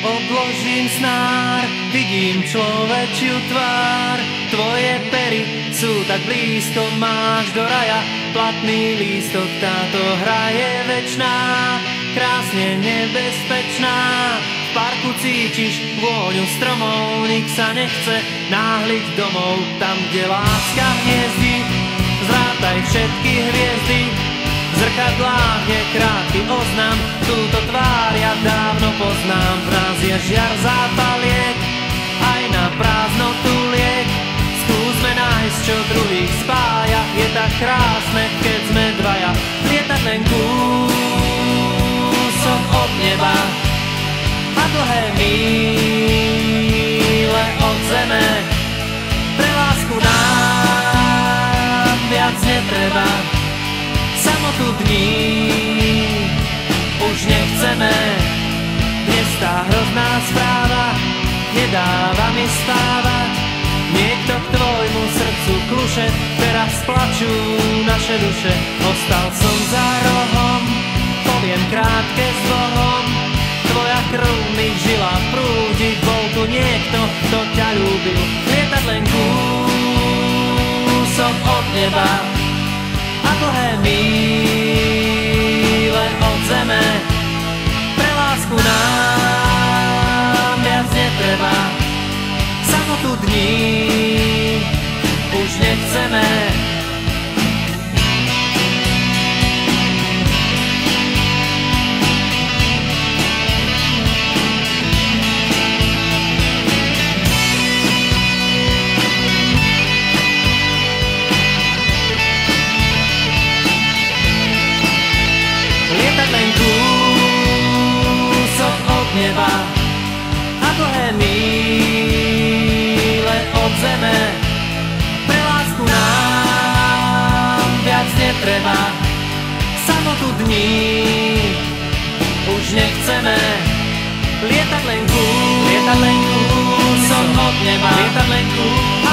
obložím snár, vidím človečiu tvár. Tvoje pery sú tak blízko, máš do raja platný lístok. Táto hra je večná, krásne nebezpečná. V parku cítiš vôňu stromov, nik sa nechce náhliť domov. Tam, kde láska hniezdi, zrátaj všetky hviezdy. V zrkadlách je krátky oznam, túto tvár ja dávno poznám. V nás je žiar zápaliek, aj na prázdnotu liek. Skúsme nájsť, čo druhých spája, je tak krásne, keď sme dvaja. Lietať len kúsok od neba a dlhé míle od zeme. Pre lásku nám viac netreba, samotu dní už nechceme. Dnes tá hrozná správa nedáva mi spávať. Niekto k tvojmu srdcu kluše, teraz plačú naše duše. Ostal som za rohom, poviem krátke s Bohom. Tvoja krv mi v žilách prúdi, bol tu niekto, kto ťa ľúbil. Lietať len kúsok od neba a dlhé míle od zeme. Pre lásku nám viac netreba, samotu dní už nechceme. Lietať len kúsok od neba a dlhé míle od zeme. Pre lásku nám viac netreba, samotu dní už nechceme. Lietať len kúsok od neba, lietať len kúsok